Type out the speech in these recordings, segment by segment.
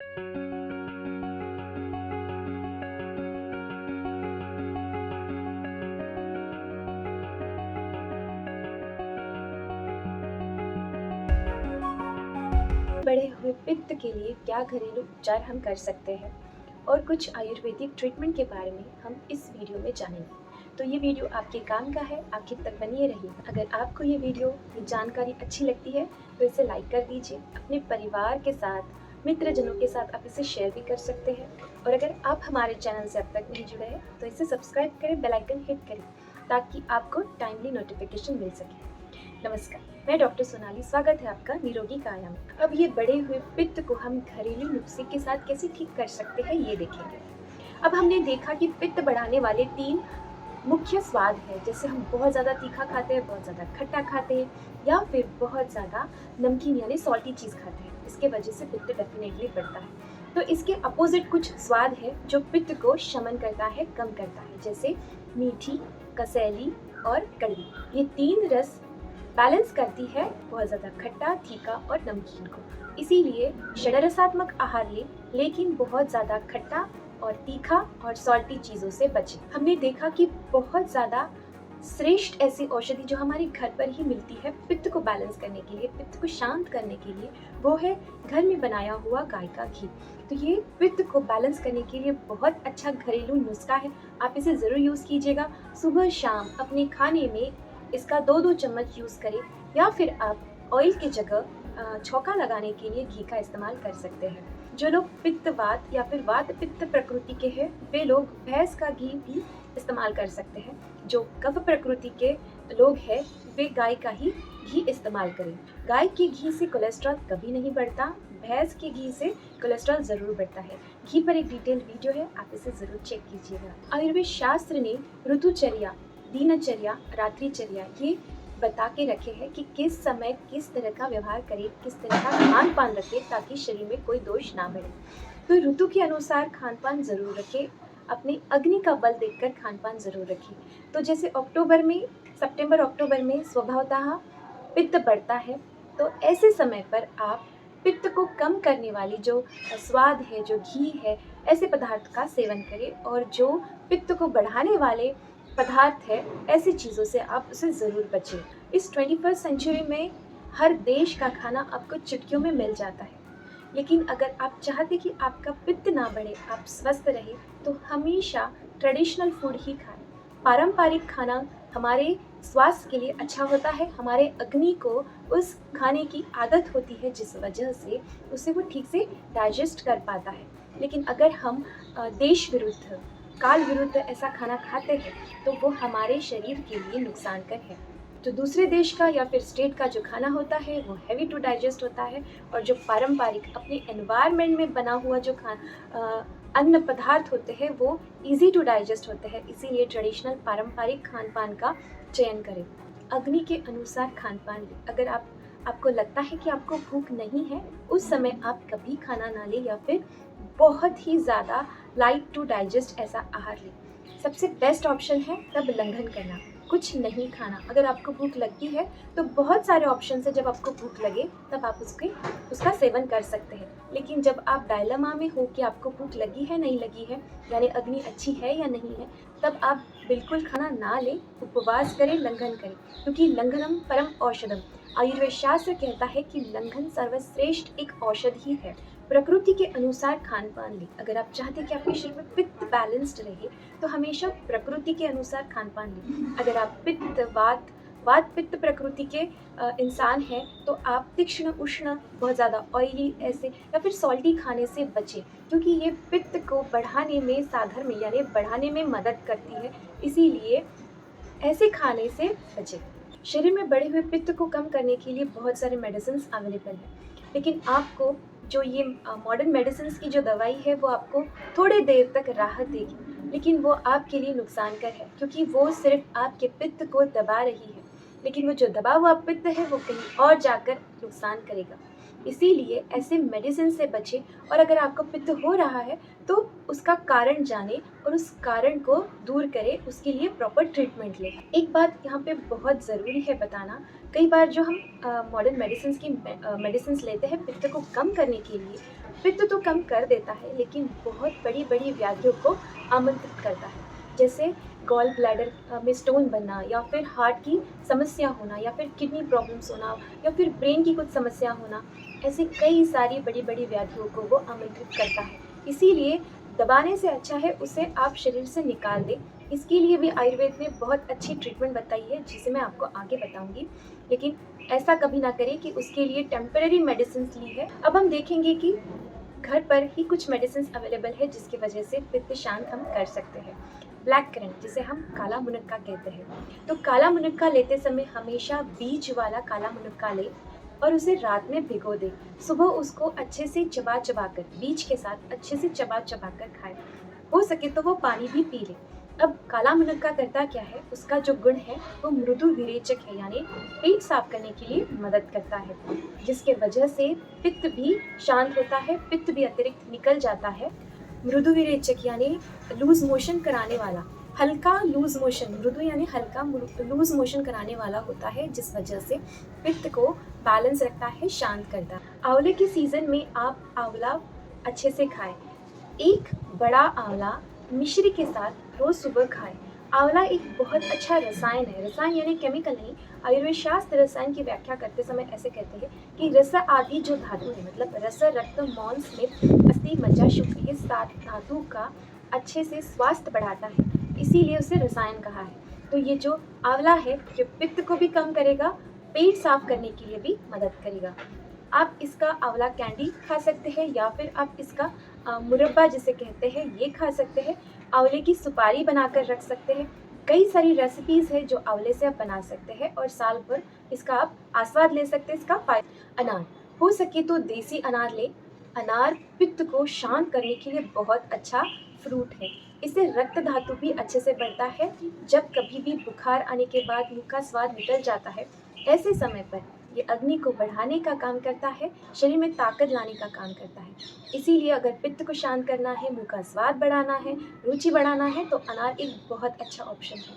बढ़े हुए पित्त के लिए क्या घरेलू उपचार हम कर सकते हैं और कुछ आयुर्वेदिक ट्रीटमेंट के बारे में हम इस वीडियो में जानेंगे। तो ये वीडियो आपके काम का है, आखिर तक बनिए रहिए। अगर आपको ये वीडियो, ये जानकारी अच्छी लगती है तो इसे लाइक कर दीजिए। अपने परिवार के साथ, मित्रजनों के साथ आप इसे शेयर भी कर सकते हैं। और अगर आप हमारे चैनल से अब तक नहीं जुड़े हैं तो इसे सब्सक्राइब करें, बेल आइकन हिट करें ताकि आपको टाइमली नोटिफिकेशन मिल सके। नमस्कार, मैं डॉक्टर सोनाली, स्वागत है आपका निरोगी काया में। अब ये बढ़े हुए पित्त को हम घरेलू नुस्खे के साथ कैसे ठीक कर सकते हैं ये देखेंगे। अब हमने देखा कि पित्त बढ़ाने वाले 3 मुख्य स्वाद है, जैसे हम बहुत ज़्यादा तीखा खाते हैं, बहुत ज़्यादा खट्टा खाते हैं या फिर बहुत ज़्यादा नमकीन यानी सॉल्टी चीज़ खाते हैं। इसके वजह से पित्त डेफिनेटली बढ़ता है। तो इसके अपोजिट कुछ स्वाद है जो पित्त को शमन करता है, कम करता है, जैसे मीठी, कसैली और कड़वी। ये 3 रस बैलेंस करती है बहुत ज़्यादा खट्टा, तीखा और नमकीन को। इसीलिए षड्रसात्मक आहार ले, लेकिन बहुत ज़्यादा खट्टा और तीखा और सॉल्टी चीज़ों से बचें। हमने देखा कि बहुत ज़्यादा श्रेष्ठ ऐसी औषधि जो हमारे घर पर ही मिलती है पित्त को बैलेंस करने के लिए, पित्त को शांत करने के लिए, वो है घर में बनाया हुआ गाय का घी। तो ये पित्त को बैलेंस करने के लिए बहुत अच्छा घरेलू नुस्खा है। आप इसे ज़रूर यूज़ कीजिएगा। सुबह शाम अपने खाने में इसका 2-2 चम्मच यूज़ करें या फिर आप ऑयल की जगह छौंका लगाने के लिए घी का इस्तेमाल कर सकते हैं। जो लोग पित्तवात या फिर वात पित्त प्रकृति के हैं वे लोग भैंस का घी भी इस्तेमाल कर सकते हैं। जो कफ प्रकृति के लोग हैं वे गाय का ही घी इस्तेमाल करें। गाय के घी से कोलेस्ट्रॉल कभी नहीं बढ़ता, भैंस के घी से कोलेस्ट्रॉल ज़रूर बढ़ता है। घी पर एक डिटेल वीडियो है, आप इसे ज़रूर चेक कीजिएगा। आयुर्वेद शास्त्र ने ऋतुचर्या, दिनचर्या, रात्रिचर्या ये बता के रखे हैं कि किस समय किस तरह का व्यवहार करें, किस तरह का खान पान रखें ताकि शरीर में कोई दोष ना बढ़े। तो ऋतु के अनुसार खान पान ज़रूर रखें, अपने अग्नि का बल देखकर खान पान ज़रूर रखें। तो जैसे सितंबर अक्टूबर में स्वभावतः पित्त बढ़ता है, तो ऐसे समय पर आप पित्त को कम करने वाली जो स्वाद है, जो घी है, ऐसे पदार्थ का सेवन करें। और जो पित्त को बढ़ाने वाले पदार्थ है, ऐसी चीज़ों से आप उसे ज़रूर बचें। इस 21st सेंचुरी में हर देश का खाना आपको चुटकियों में मिल जाता है, लेकिन अगर आप चाहते कि आपका पित्त ना बढ़े, आप स्वस्थ रहे, तो हमेशा ट्रेडिशनल फूड ही खाएं। पारंपरिक खाना हमारे स्वास्थ्य के लिए अच्छा होता है, हमारे अग्नि को उस खाने की आदत होती है जिस वजह से उसे वो ठीक से डाइजेस्ट कर पाता है। लेकिन अगर हम देश विरुद्ध, काल विरुद्ध ऐसा खाना खाते हैं तो वो हमारे शरीर के लिए नुकसान कर है। जो दूसरे देश का या फिर स्टेट का जो खाना होता है वो हैवी टू डाइजेस्ट होता है, और जो पारंपरिक अपने एनवायरनमेंट में बना हुआ जो अन्न पदार्थ होते हैं वो इजी टू डाइजेस्ट होते हैं। इसीलिए ट्रेडिशनल पारंपरिक खान पान का चयन करें। अग्नि के अनुसार खान पान लें। अगर आपको लगता है कि आपको भूख नहीं है, उस समय आप कभी खाना ना लें या फिर बहुत ही ज़्यादा लाइट टू डाइजेस्ट ऐसा आहार लें। सबसे बेस्ट ऑप्शन है तब लंघन करना, कुछ नहीं खाना। अगर आपको भूख लगती है तो बहुत सारे ऑप्शन है, जब आपको भूख लगे तब आप उसका सेवन कर सकते हैं। लेकिन जब आप डायलेमा में हो कि आपको भूख लगी है नहीं लगी है, यानी अग्नि अच्छी है या नहीं है, तब आप बिल्कुल खाना ना लें, उपवास करें, लंघन करें, क्योंकि लंघनम परम औषधम। आयुर्वेद शास्त्र कहता है कि लंघन सर्वश्रेष्ठ एक औषधि है। प्रकृति के अनुसार खान पान लें। अगर आप चाहते हैं कि आपके शरीर में पित्त बैलेंस्ड रहे तो हमेशा प्रकृति के अनुसार खान पान लें। अगर आप वात पित्त प्रकृति के इंसान हैं तो आप तीक्ष्ण, उष्ण, बहुत ज़्यादा ऑयली ऐसे या फिर सॉल्टी खाने से बचें, क्योंकि ये पित्त को बढ़ाने में साधर्म यानी बढ़ाने में मदद करती है। इसीलिए ऐसे खाने से बचें। शरीर में बढ़े हुए पित्त को कम करने के लिए बहुत सारे मेडिसिन अवेलेबल हैं, लेकिन आपको जो ये मॉडर्न मेडिसिन की जो दवाई है वो आपको थोड़े देर तक राहत देगी, लेकिन वो आपके लिए नुकसानकर है, क्योंकि वो सिर्फ आपके पित्त को दबा रही है, लेकिन वो जो दबा हुआ पित्त है वो कहीं और जाकर नुकसान करेगा। इसीलिए ऐसे मेडिसिन से बचें। और अगर आपको पित्त हो रहा है तो उसका कारण जाने और उस कारण को दूर करें, उसके लिए प्रॉपर ट्रीटमेंट लें। एक बात यहाँ पे बहुत ज़रूरी है बताना, कई बार जो हम मॉडर्न मेडिसिन लेते हैं पित्त को कम करने के लिए, पित्त तो कम कर देता है लेकिन बहुत बड़ी बड़ी व्याधियों को आमंत्रित करता है, जैसे गॉल ब्लैडर में स्टोन बनना, या फिर हार्ट की समस्या होना, या फिर किडनी प्रॉब्लम्स होना, या फिर ब्रेन की कुछ समस्या होना। ऐसे कई सारी बड़ी बड़ी व्याधियों को वो आमंत्रित करता है। इसीलिए दबाने से अच्छा है उसे आप शरीर से निकाल दें। इसके लिए भी आयुर्वेद ने बहुत अच्छी ट्रीटमेंट बताई है, जिसे मैं आपको आगे बताऊंगी। लेकिन ऐसा कभी ना करें कि उसके लिए टेम्पररी मेडिसिन ली है। अब हम देखेंगे कि घर पर ही कुछ मेडिसिन अवेलेबल है जिसकी वजह से पित्त शांत हम कर सकते हैं। ब्लैक करंट, जिसे हम काला मुनक्का कहते हैं। तो काला मुनक्का लेते समय हमेशा बीज वाला काला मुनक्का ले और उसे रात में भिगो दे। सुबह उसको अच्छे से चबा चबा कर, बीज के साथ अच्छे से चबा चबा कर खाए। हो सके तो वो पानी भी पी ले। अब काला मुनक्का करता क्या है, उसका जो गुण है वो मृदु विरेचक है, यानी पेट साफ करने के लिए मदद करता है, जिसके वजह से पित्त भी शांत होता है, पित्त भी अतिरिक्त निकल जाता है। मृदु विरेचक यानी लूज मोशन कराने वाला, हल्का लूज मोशन, मृदु यानी हल्का लूज मोशन कराने वाला होता है, जिस वजह से पित्त को बैलेंस रखता है, शांत करता है। आंवले के सीजन में आप आंवला अच्छे से खाएं। एक बड़ा आंवला मिश्री के साथ रोज सुबह खाएं। आंवला एक बहुत अच्छा रसायन है। रसायन यानी केमिकल नहीं। आयुर्वेद शास्त्र रसायन की व्याख्या करते समय ऐसे कहते हैं कि रस आदि जो धातु है, मतलब रस, रक्त, मौन, स्निग्ध, अस्थि, मज्जा, शुक्र, ये 7 धातु का अच्छे से स्वास्थ्य बढ़ाता है, इसीलिए उसे रसायन कहा है। तो ये जो आंवला है जो पित्त को भी कम करेगा, पेट साफ करने के लिए भी मदद करेगा। आप इसका आंवला कैंडी खा सकते हैं, या फिर आप इसका मुरब्बा जिसे कहते हैं ये खा सकते हैं। आंवले की सुपारी बनाकर रख सकते हैं। कई सारी रेसिपीज़ है जो आंवले से आप बना सकते हैं और साल भर इसका आप आस्वाद ले सकते हैं। इसका फायदा, अनार, हो सके तो देसी अनार ले। अनार पित्त को शांत करने के लिए बहुत अच्छा फ्रूट है। इससे रक्त धातु भी अच्छे से बढ़ता है। जब कभी भी बुखार आने के बाद मुँह का स्वाद निकल जाता है, ऐसे समय पर ये अग्नि को बढ़ाने का काम करता है, शरीर में ताकत लाने का काम करता है। इसीलिए अगर पित्त को शांत करना है, मुँह का स्वाद बढ़ाना है, रुचि बढ़ाना है, तो अनार एक बहुत अच्छा ऑप्शन है।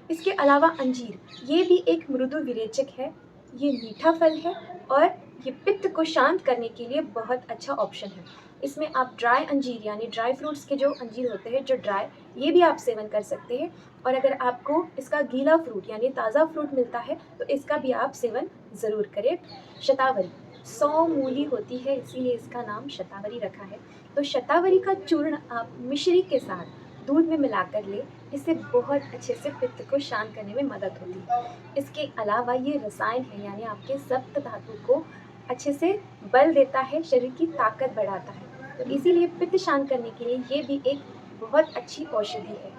इसके अलावा अंजीर, ये भी एक मृदु विरेचक है। ये मीठा फल है और ये पित्त को शांत करने के लिए बहुत अच्छा ऑप्शन है। इसमें आप ड्राई अंजीर यानी ड्राई फ्रूट्स के जो अंजीर होते हैं, जो ड्राई, ये भी आप सेवन कर सकते हैं। और अगर आपको इसका गीला फ्रूट यानी ताज़ा फ्रूट मिलता है तो इसका भी आप सेवन ज़रूर करें। शतावरी 100 मूली होती है, इसीलिए इसका नाम शतावरी रखा है। तो शतावरी का चूर्ण आप मिश्री के साथ दूध में मिलाकर ले, इससे बहुत अच्छे से पित्त को शांत करने में मदद होती है। इसके अलावा ये रसायन है, यानी आपके सप्त धातु को अच्छे से बल देता है, शरीर की ताकत बढ़ाता है। तो इसीलिए पित्त शांत करने के लिए ये भी एक बहुत अच्छी औषधि है।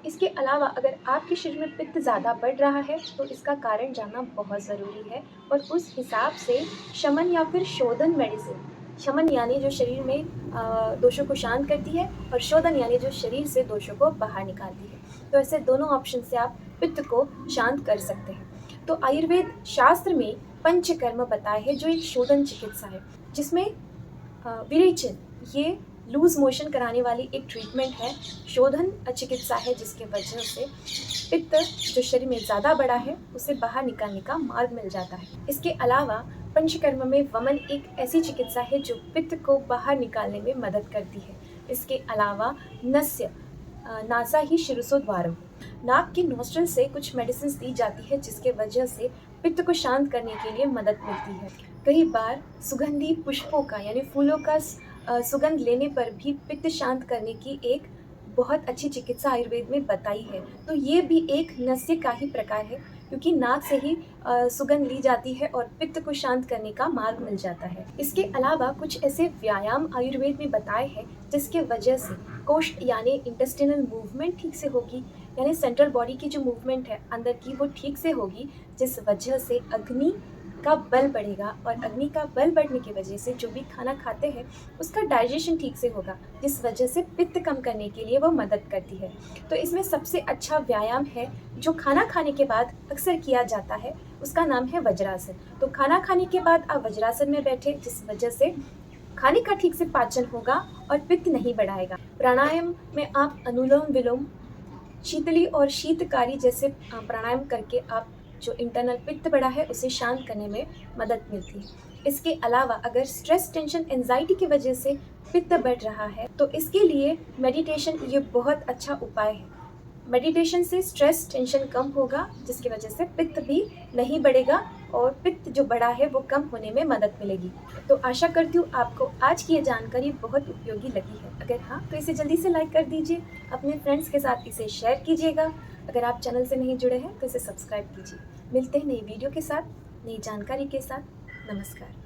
इसके अलावा अगर आपके शरीर में पित्त ज़्यादा बढ़ रहा है तो इसका कारण जानना बहुत ज़रूरी है, और उस हिसाब से शमन या फिर शोधन मेडिसिन, शमन यानी जो शरीर में दोषों को शांत करती है, और शोधन यानी जो शरीर से दोषों को बाहर निकालती है। तो ऐसे दोनों ऑप्शन से आप पित्त को शांत कर सकते हैं। तो आयुर्वेद शास्त्र में पंचकर्म बताए हैं, जो एक शोधन चिकित्सा है, जिसमें विरेचन ये लूज मोशन कराने वाली एक ट्रीटमेंट है, शोधन चिकित्सा है, जिसके वजह से पित्त जो शरीर में ज़्यादा बड़ा है उसे बाहर निकालने का मार्ग मिल जाता है। इसके अलावा पंचकर्म में वमन एक ऐसी चिकित्सा है जो पित्त को बाहर निकालने में मदद करती है। इसके अलावा नस्य, नासा ही शिरसोद्वारम, नाक के नोस्ट्रल से कुछ मेडिसिन दी जाती है, जिसके वजह से पित्त को शांत करने के लिए मदद मिलती है। कई बार सुगंधी पुष्पों का यानी फूलों का सुगंध लेने पर भी पित्त शांत करने की एक बहुत अच्छी चिकित्सा आयुर्वेद में बताई है। तो ये भी एक नस्य का ही प्रकार है, क्योंकि नाक से ही सुगंध ली जाती है और पित्त को शांत करने का मार्ग मिल जाता है। इसके अलावा कुछ ऐसे व्यायाम आयुर्वेद में बताए हैं जिसके वजह से कोष्ठ यानी इंटेस्टिनल मूवमेंट ठीक से होगी, यानी सेंट्रल बॉडी की जो मूवमेंट है अंदर की, वो ठीक से होगी, जिस वजह से अग्नि का बल बढ़ेगा, और अग्नि का बल बढ़ने की वजह से जो भी खाना खाते हैं उसका डाइजेशन ठीक से होगा, जिस वजह से पित्त कम करने के लिए वो मदद करती है। तो इसमें सबसे अच्छा व्यायाम है जो खाना खाने के बाद अक्सर किया जाता है, उसका नाम है वज्रासन। तो खाना खाने के बाद आप वज्रासन में बैठे, जिस वजह से खाने का ठीक से पाचन होगा और पित्त नहीं बढ़ाएगा। प्राणायाम में आप अनुलोम विलोम, शीतली और शीतकारी जैसे प्राणायाम करके आप जो इंटरनल पित्त बढ़ा है उसे शांत करने में मदद मिलती है। इसके अलावा अगर स्ट्रेस, टेंशन, एंजाइटी की वजह से पित्त बढ़ रहा है तो इसके लिए मेडिटेशन ये बहुत अच्छा उपाय है। मेडिटेशन से स्ट्रेस, टेंशन कम होगा, जिसकी वजह से पित्त भी नहीं बढ़ेगा और पित्त जो बढ़ा है वो कम होने में मदद मिलेगी। तो आशा करती हूँ आपको आज की ये जानकारी बहुत उपयोगी लगी है। अगर हाँ तो इसे जल्दी से लाइक कर दीजिए, अपने फ्रेंड्स के साथ इसे शेयर कीजिएगा। अगर आप चैनल से नहीं जुड़े हैं तो इसे सब्सक्राइब कीजिए। मिलते हैं नई वीडियो के साथ, नई जानकारी के साथ। नमस्कार।